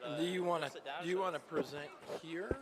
Should I Do you want sit down? to present here?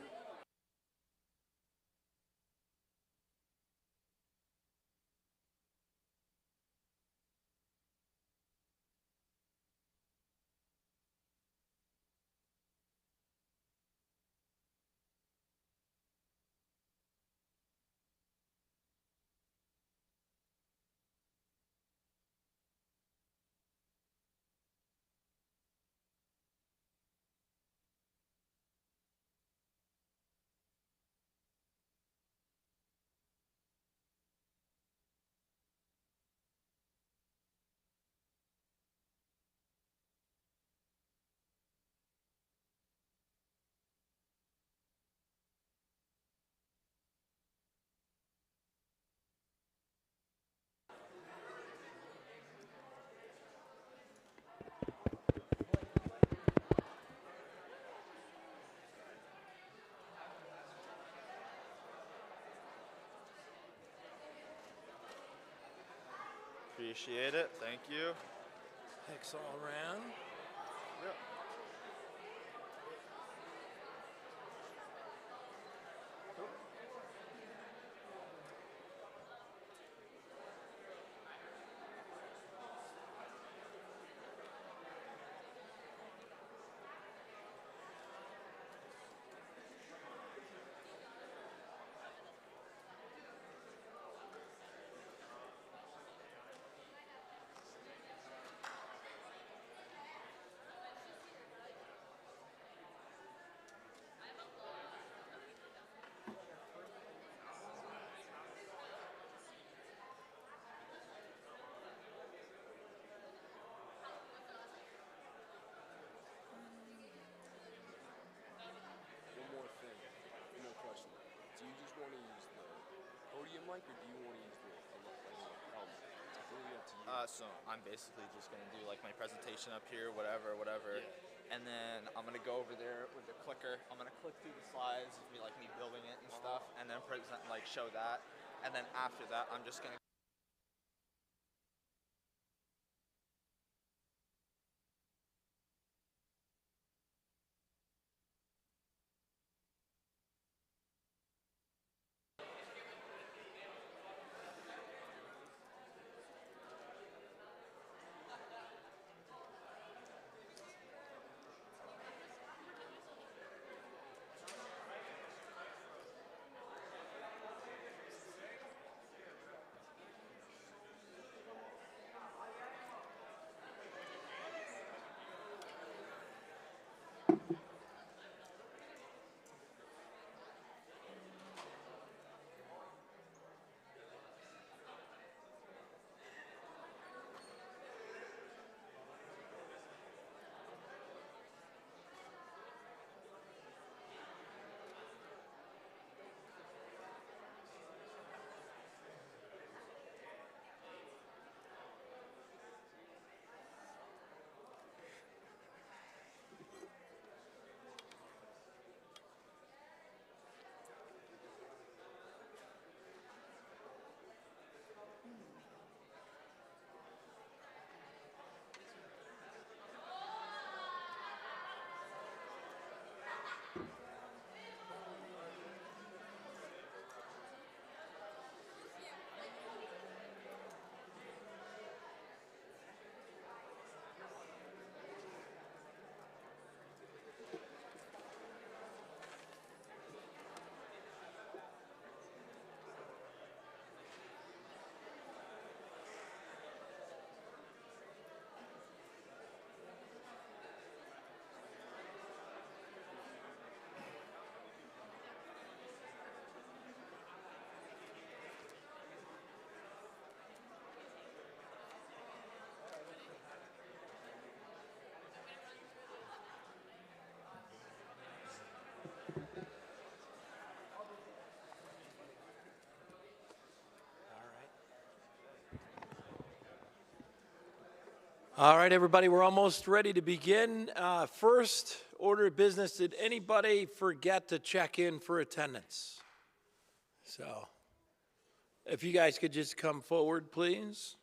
Appreciate it. Thank you. Thanks all around. Yep. One more thing, one more question. Do you just want to use the podium mic, or do you want to use the helmet? It's completely up to you. So I'm basically just gonna do like my presentation up here, whatever. Yeah. And then I'm gonna go over there with the clicker. I'm gonna click through the slides, be like me building it and stuff, and then present, like show that. And then after that, I'm just gonna. All right, everybody, we're almost ready to begin. First order of business, did anybody forget to check in for attendance? So, if you guys could just come forward, please.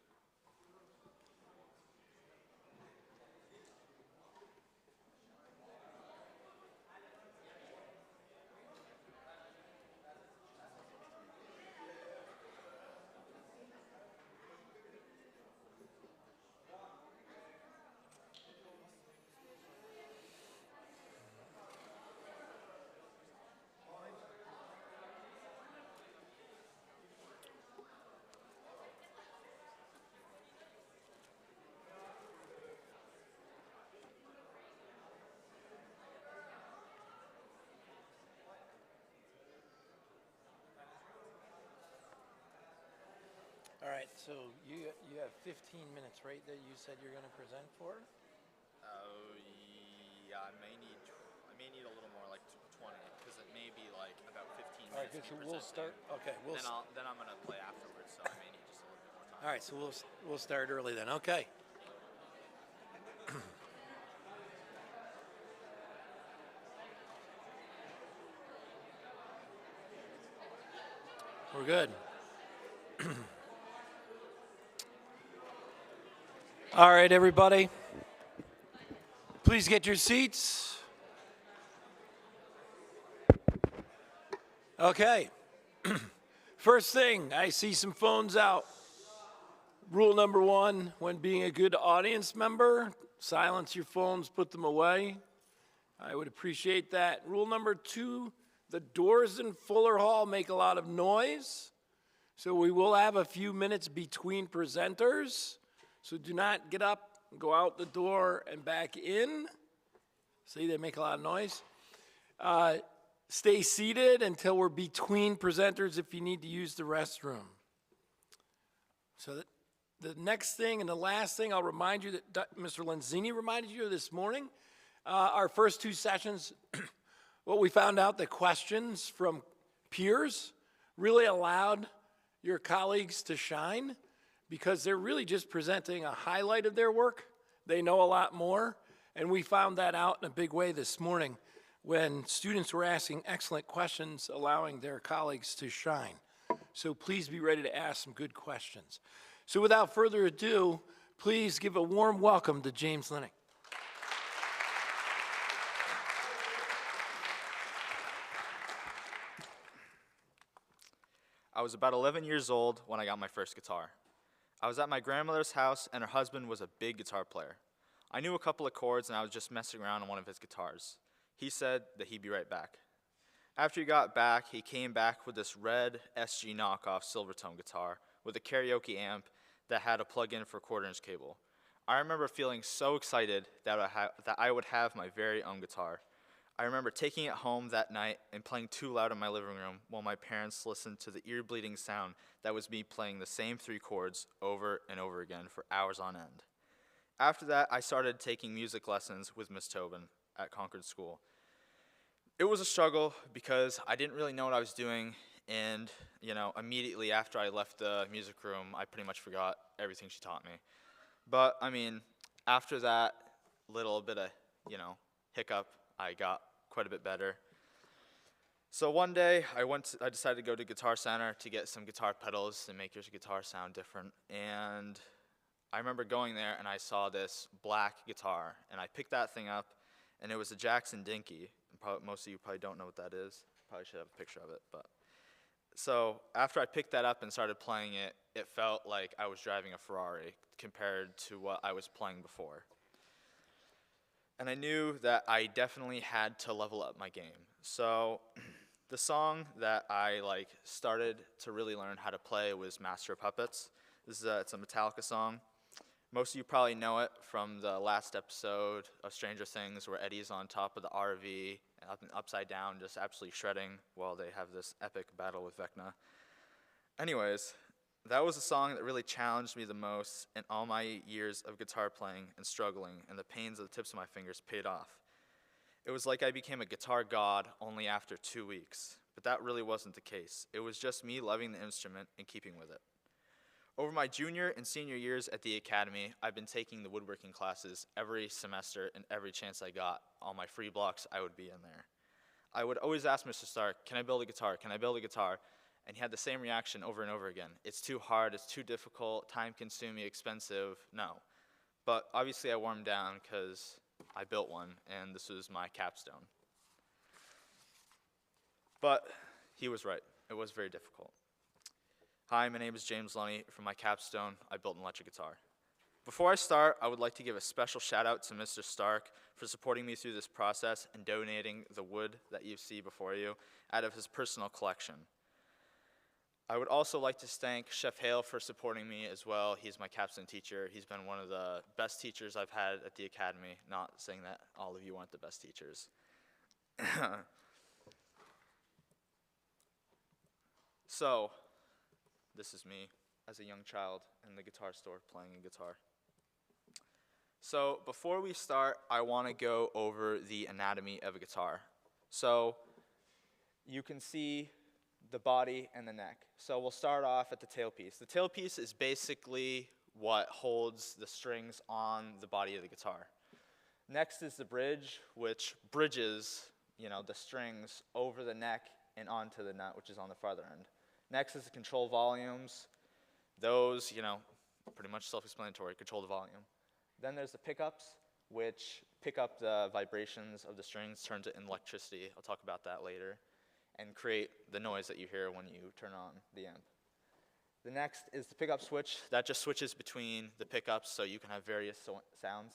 So you have 15 minutes, right, that you said you're going to present for? Oh, yeah, I may need a little more, like 20, because it may be like about 15 All right, minutes. good. So me we'll presenting. start. Okay, Then I'm gonna play afterwards, so I may need just a little bit more time. all right, so we'll start early then. Okay. We're good. All right, everybody. Please get your seats. Okay. First thing, I see some phones out. Rule number 1, when being a good audience member, silence your phones, put them away. I would appreciate that. Rule number 2, the doors in Fuller Hall make a lot of noise. So we will have a few minutes between presenters. So do not get up, go out the door and back in. See, they make a lot of noise. Stay seated until we're between presenters if you need to use the restroom. So the next thing and the last thing, I'll remind you that Mr. Lenzini reminded you this morning. Our first 2 sessions, what we found out, the questions from peers really allowed your colleagues to shine because they're really just presenting a highlight of their work. They know a lot more, and we found that out in a big way this morning when students were asking excellent questions, allowing their colleagues to shine. So please be ready to ask some good questions. So without further ado, please give a warm welcome to James Linnick. I was about 11 years old when I got my first guitar. I was at my grandmother's house, and her husband was a big guitar player. I knew a couple of chords, and I was just messing around on one of his guitars. He said that he'd be right back. After he got back, he came back with this red SG knockoff Silvertone guitar with a karaoke amp that had a plug-in for quarter-inch cable. I remember feeling so excited that I would have my very own guitar. I remember taking it home that night and playing too loud in my living room while my parents listened to the ear-bleeding sound that was me playing the same 3 chords over and over again for hours on end. After that, I started taking music lessons with Miss Tobin at Concord School. It was a struggle because I didn't really know what I was doing, and immediately after I left the music room, I pretty much forgot everything she taught me. But after that little bit of hiccup, I got quite a bit better. So one day, I decided to go to Guitar Center to get some guitar pedals and make your guitar sound different. And I remember going there and I saw this black guitar, and I picked that thing up, and it was a Jackson Dinky. Most of you probably don't know what that is. Probably should have a picture of it. But so after I picked that up and started playing it, it felt like I was driving a Ferrari compared to what I was playing before. And I knew that I definitely had to level up my game. So the song that I started to really learn how to play was Master of Puppets. It's a Metallica song. Most of you probably know it from the last episode of Stranger Things where Eddie's on top of the RV and upside down just absolutely shredding while they have this epic battle with Vecna. Anyways, that was a song that really challenged me the most in all my years of guitar playing and struggling, and the pains of the tips of my fingers paid off. It was like I became a guitar god only after 2 weeks, but that really wasn't the case. It was just me loving the instrument and keeping with it. Over my junior and senior years at the academy, I've been taking the woodworking classes every semester, and every chance I got, on my free blocks, I would be in there. I would always ask Mr. Stark, can I build a guitar? Can I build a guitar? And he had the same reaction over and over again. It's too hard, it's too difficult, time-consuming, expensive, no. But obviously I wore him down because I built one, and this was my capstone. But he was right. It was very difficult. Hi, my name is James Lunny. For my capstone, I built an electric guitar. Before I start, I would like to give a special shout out to Mr. Stark for supporting me through this process and donating the wood that you see before you out of his personal collection. I would also like to thank Chef Hale for supporting me as well. He's my capstone teacher. He's been one of the best teachers I've had at the academy. Not saying that all of you aren't the best teachers. So, this is me. as a young child in the guitar store playing a guitar. So before we start, I want to go over the anatomy of a guitar. So you can see the body and the neck. So we'll start off at the tailpiece. The tailpiece is basically what holds the strings on the body of the guitar. Next is the bridge, which bridges, the strings over the neck and onto the nut, which is on the farther end. Next is the control volumes. Those, pretty much self-explanatory, control the volume. Then there's the pickups, which pick up the vibrations of the strings, turn it into electricity. I'll talk about that later, and create the noise that you hear when you turn on the amp. The next is the pickup switch. That just switches between the pickups so you can have various sounds.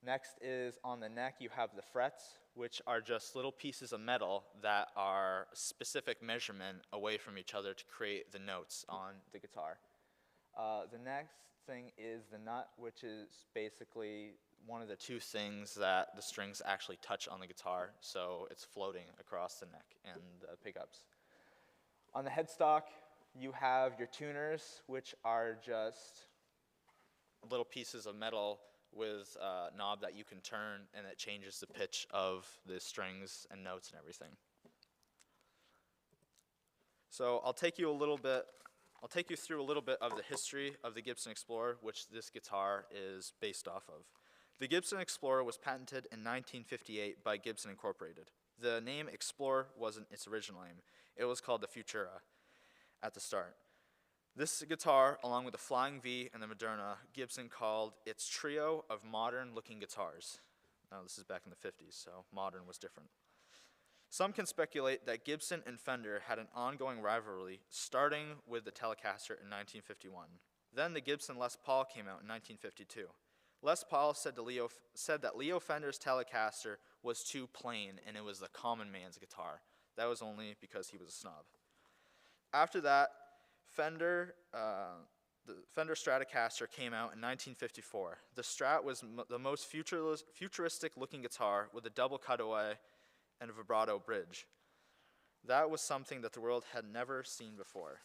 Next is on the neck, you have the frets, which are just little pieces of metal that are a specific measurement away from each other to create the notes on the guitar. The next thing is the nut, which is basically one of the two things that the strings actually touch on the guitar, so it's floating across the neck and the pickups. On the headstock, you have your tuners, which are just little pieces of metal with a knob that you can turn, and it changes the pitch of the strings and notes and everything. So I'll take you through a little bit of the history of the Gibson Explorer, which this guitar is based off of. The Gibson Explorer was patented in 1958 by Gibson Incorporated. The name Explorer wasn't its original name. It was called the Futura at the start. This guitar, along with the Flying V and the Moderna, Gibson called its trio of modern-looking guitars. Now, this is back in the 50s, so modern was different. Some can speculate that Gibson and Fender had an ongoing rivalry, starting with the Telecaster in 1951. Then the Gibson Les Paul came out in 1952. Les Paul said that Leo Fender's Telecaster was too plain, and it was the common man's guitar. That was only because he was a snob. After that, the Fender Stratocaster came out in 1954. The Strat was the most futuristic-looking guitar with a double cutaway and a vibrato bridge. That was something that the world had never seen before.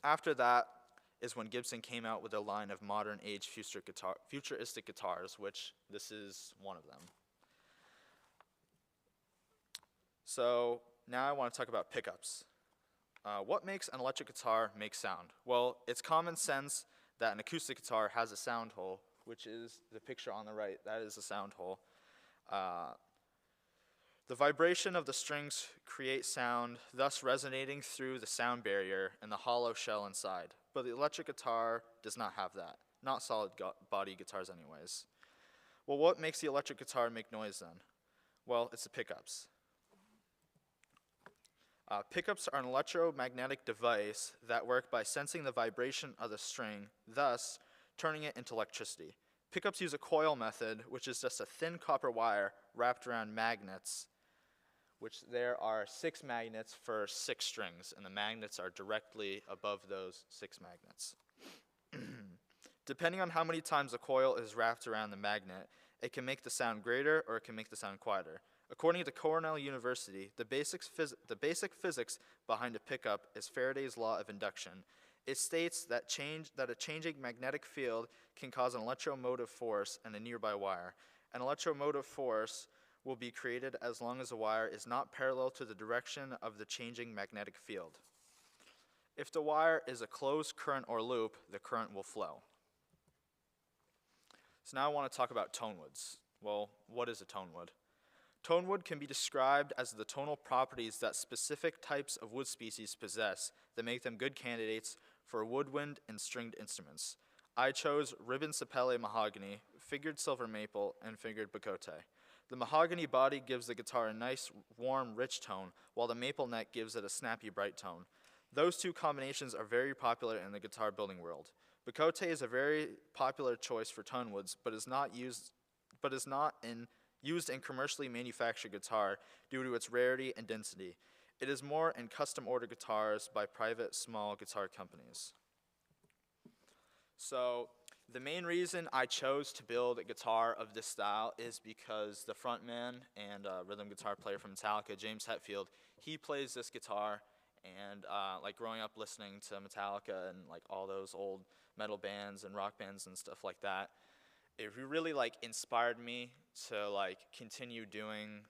After that is when Gibson came out with a line of modern-age futuristic guitars, which this is one of them. So now I want to talk about pickups. What makes an electric guitar make sound? Well, it's common sense that an acoustic guitar has a sound hole, which is the picture on the right. That is a sound hole. The vibration of the strings create sound, thus resonating through the sound barrier and the hollow shell inside. But the electric guitar does not have that. Not solid body guitars anyways. Well, what makes the electric guitar make noise then? Well, it's the pickups. Pickups are an electromagnetic device that work by sensing the vibration of the string, thus turning it into electricity. Pickups use a coil method, which is just a thin copper wire wrapped around magnets, which there are 6 magnets for 6 strings, and the magnets are directly above those 6 magnets. Depending on how many times the coil is wrapped around the magnet, it can make the sound greater or it can make the sound quieter. According to Cornell University, the basic physics behind a pickup is Faraday's law of induction. It states that a changing magnetic field can cause an electromotive force in a nearby wire. An electromotive force will be created as long as the wire is not parallel to the direction of the changing magnetic field. If the wire is a closed current or loop, the current will flow. So now I want to talk about tone woods. Well, what is a tone wood? Tone wood can be described as the tonal properties that specific types of wood species possess that make them good candidates for woodwind and stringed instruments. I chose ribbon sapele mahogany, figured silver maple, and figured bacote. The mahogany body gives the guitar a nice, warm, rich tone, while the maple neck gives it a snappy, bright tone. Those two combinations are very popular in the guitar building world. Bacote is a very popular choice for tone woods, but is not used in commercially manufactured guitar due to its rarity and density. It is more in custom order guitars by private small guitar companies. So the main reason I chose to build a guitar of this style is because the frontman and rhythm guitar player from Metallica, James Hetfield, he plays this guitar, And like growing up listening to Metallica and like all those old metal bands and rock bands and stuff like that, it really like inspired me to like continue doing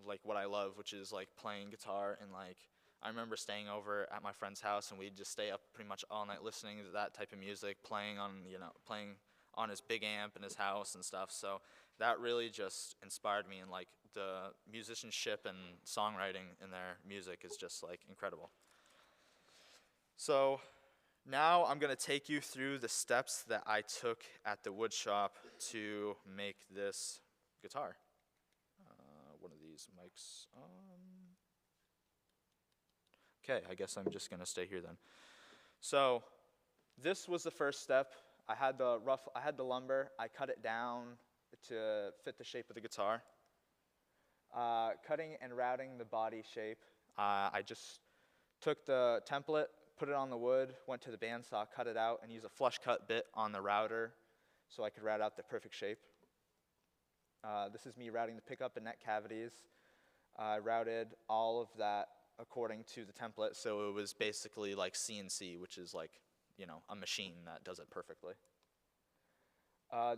like what I love, which is like playing guitar. And like I remember staying over at my friend's house and we'd just stay up pretty much all night listening to that type of music, playing on his big amp in his house and stuff. So that really just inspired me, and like the musicianship and songwriting in their music is just like incredible. So now I'm going to take you through the steps that I took at the wood shop to make this guitar. One of these mics on. Okay, I guess I'm just going to stay here then. So this was the first step. I had the lumber. I cut it down to fit the shape of the guitar. Cutting and routing the body shape. I just took the template, put it on the wood, went to the bandsaw, cut it out, and used a flush cut bit on the router so I could route out the perfect shape. This is me routing the pickup and neck cavities. I routed all of that according to the template, so it was basically like CNC, which is like, a machine that does it perfectly.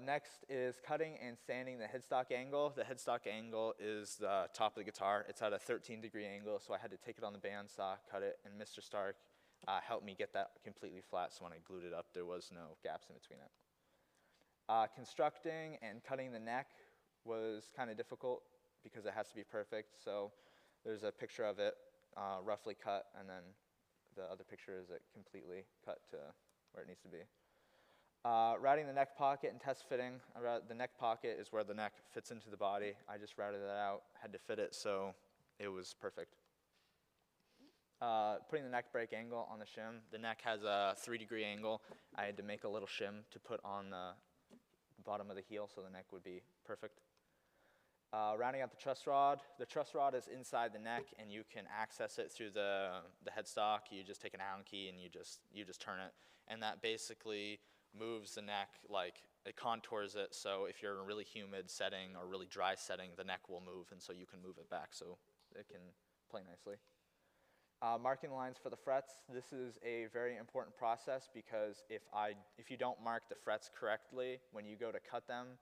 Next is cutting and sanding the headstock angle. The headstock angle is the top of the guitar. It's at a 13-degree angle, so I had to take it on the bandsaw, cut it, and Mr. Stark helped me get that completely flat, so when I glued it up, there was no gaps in between it. Constructing and cutting the neck was kind of difficult because it has to be perfect, so there's a picture of it roughly cut, and then the other picture is it completely cut to where it needs to be. Routing the neck pocket and test fitting. The neck pocket is where the neck fits into the body. I just routed that out, had to fit it so it was perfect. Putting the neck break angle on the shim. The neck has a 3-degree angle. I had to make a little shim to put on the bottom of the heel so the neck would be perfect. Rounding out the truss rod. The truss rod is inside the neck, and you can access it through the headstock. You just take an Allen key and you just turn it, and that basically moves the neck, like it contours it, so if you're in a really humid setting or really dry setting, the neck will move, and so you can move it back so it can play nicely. Marking the lines for the frets. This is a very important process because if you don't mark the frets correctly when you go to cut them,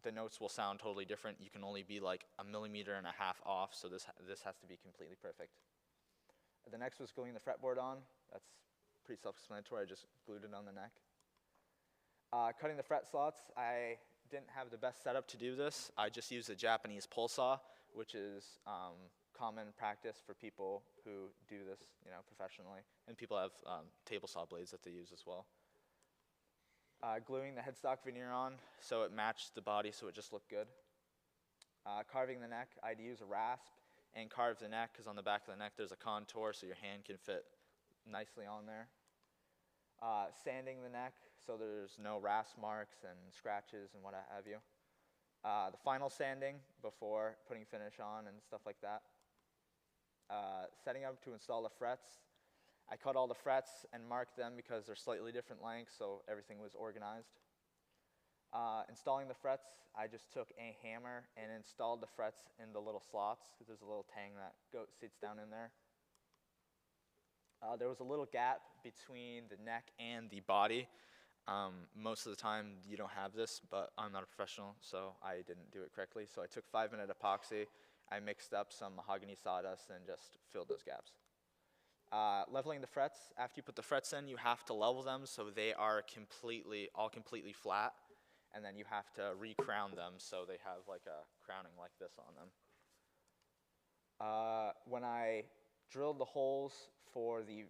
the notes will sound totally different. You can only be like 1.5 millimeters off, so this has to be completely perfect. The next was gluing the fretboard on. That's pretty self-explanatory. I just glued it on the neck. Cutting the fret slots. I didn't have the best setup to do this. I just used a Japanese pole saw, which is common practice for people who do this, professionally. And people have table saw blades that they use as well. Gluing the headstock veneer on so it matched the body so it just looked good. Carving the neck. I'd use a rasp and carve the neck because on the back of the neck there's a contour so your hand can fit nicely on there. Sanding the neck so there's no rasp marks and scratches and what have you. The final sanding before putting finish on and stuff like that. Setting up to install the frets. I cut all the frets and marked them because they're slightly different lengths, so everything was organized. Installing the frets, I just took a hammer and installed the frets in the little slots because there's a little tang that sits down in there. There was a little gap between the neck and the body. Most of the time you don't have this, but I'm not a professional, so I didn't do it correctly. So I took 5-minute epoxy, I mixed up some mahogany sawdust, and just filled those gaps. Leveling the frets. After you put the frets in, you have to level them so they are all completely flat, and then you have to re-crown them so they have like a crowning like this on them. When I drilled the holes for the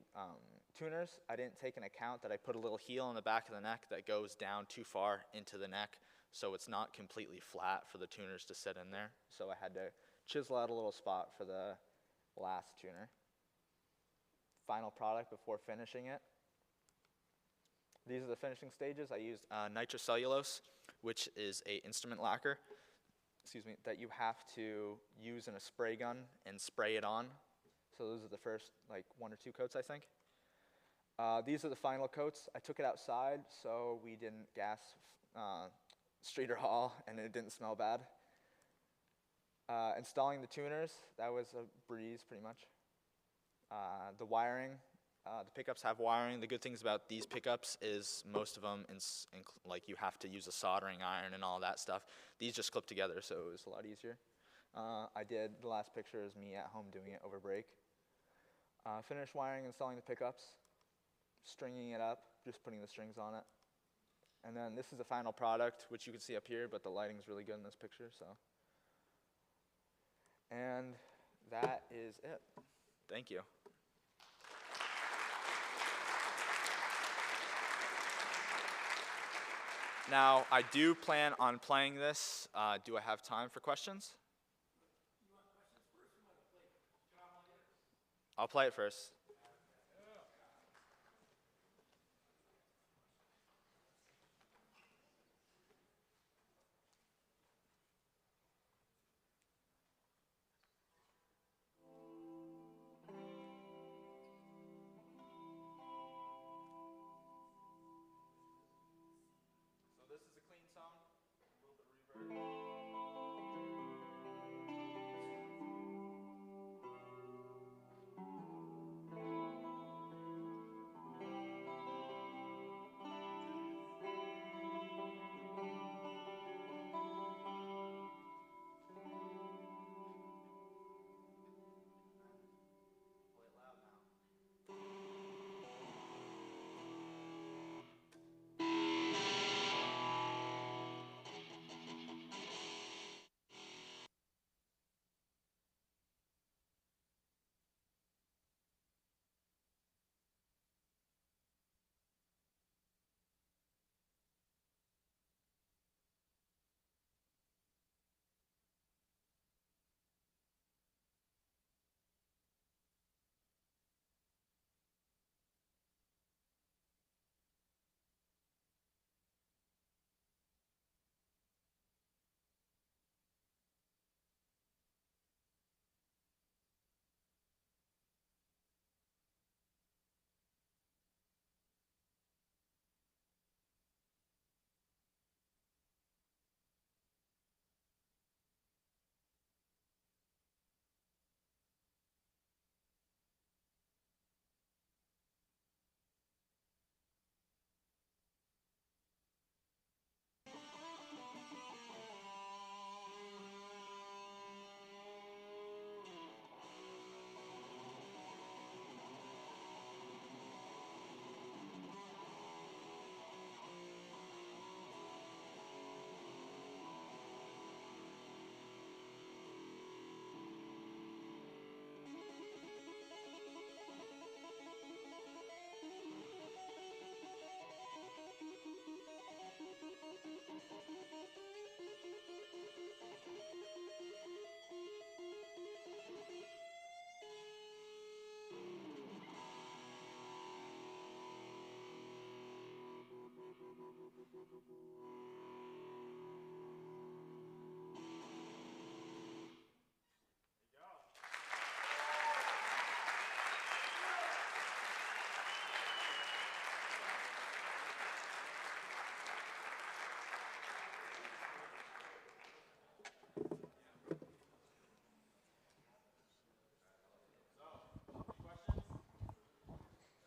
tuners, I didn't take into account that I put a little heel on the back of the neck that goes down too far into the neck, so it's not completely flat for the tuners to sit in there. So I had to chisel out a little spot for the last tuner. Final product before finishing it. These are the finishing stages. I used nitrocellulose, which is an instrument lacquer, that you have to use in a spray gun and spray it on. So those are the first 1 or 2 coats, I think. These are the final coats. I took it outside so we didn't gas Streeter Hall and it didn't smell bad. Installing the tuners, that was a breeze pretty much. The wiring, the pickups have wiring. The good things about these pickups is most of them, like you have to use a soldering iron and all that stuff. These just clip together, so it was a lot easier. The last picture is me at home doing it over break. Finished wiring, installing the pickups, stringing it up, just putting the strings on it. And then this is the final product, which you can see up here, but the lighting's really good in this picture, so. And that is it. Thank you. Now, I do plan on playing this. Do I have time for questions? I'll play it first. So this is a clean tone, a little bit of reverb. Play it loud now.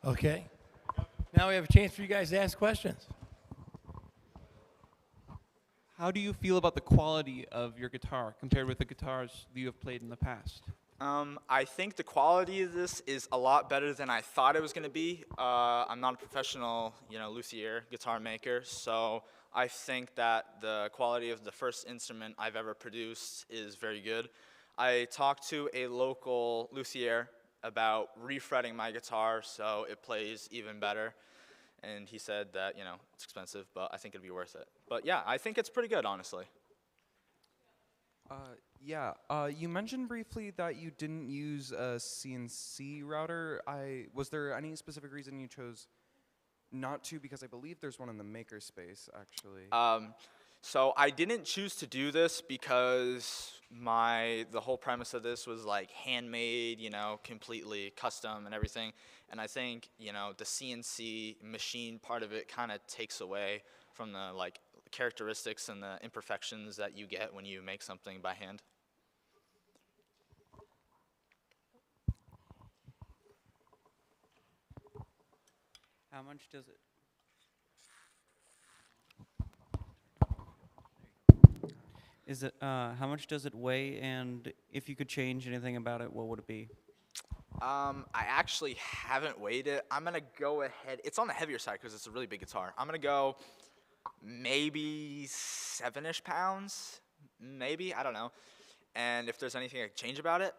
Okay. Now we have a chance for you guys to ask questions. How do you feel about the quality of your guitar compared with the guitars that you have played in the past? I think the quality of this is a lot better than I thought it was going to be. I'm not a professional, luthier, guitar maker, so I think that the quality of the first instrument I've ever produced is very good. I talked to a local luthier about refretting my guitar so it plays even better, and he said that, it's expensive, but I think it'd be worth it. But yeah, I think it's pretty good, honestly. You mentioned briefly that you didn't use a CNC router. Was there any specific reason you chose not to? Because I believe there's one in the makerspace, actually. So I didn't choose to do this because the whole premise of this was like handmade, completely custom and everything. And I think, the CNC machine part of it kind of takes away from the characteristics and the imperfections that you get when you make something by hand. How much does it? Is it? How much does it weigh? And if you could change anything about it, what would it be? I actually haven't weighed it. I'm gonna go ahead. It's on the heavier side because it's a really big guitar. I'm gonna go maybe 7-ish pounds, maybe, I don't know. And if there's anything I could change about it,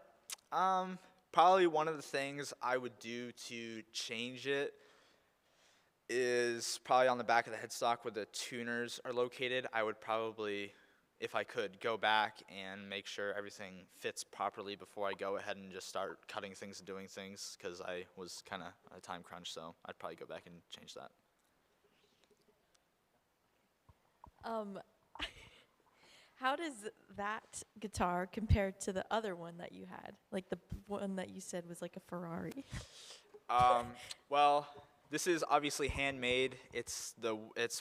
probably one of the things I would do to change it is probably on the back of the headstock where the tuners are located. I would probably, if I could, go back and make sure everything fits properly before I go ahead and just start cutting things and doing things, because I was kind of on a time crunch, so I'd probably go back and change that. How does that guitar compare to the other one that you had? Like the one that you said was like a Ferrari? Well, this is obviously handmade. It's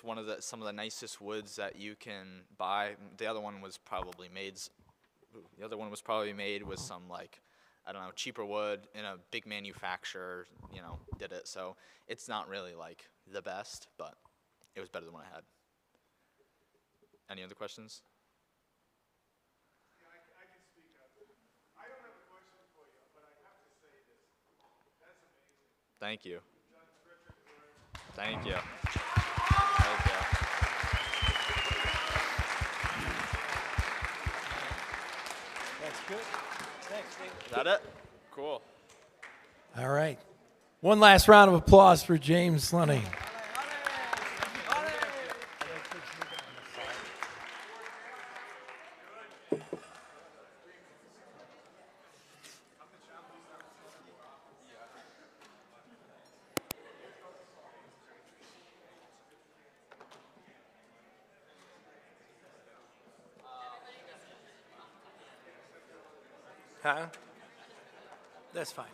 one of some of the nicest woods that you can buy. The other one was probably made. The other one was probably made with some, like, I don't know, cheaper wood in a big manufacturer. Did it. So it's not really like the best, but it was better than what I had. Any other questions? I can speak up. I don't have a question for you, but I have to say this. That's amazing. Thank you. You've done terrific work. Thank you. Thank you. That's good. Thanks, Steve. Is that it? Cool. All right. One last round of applause for James Lunny. Huh? That's fine.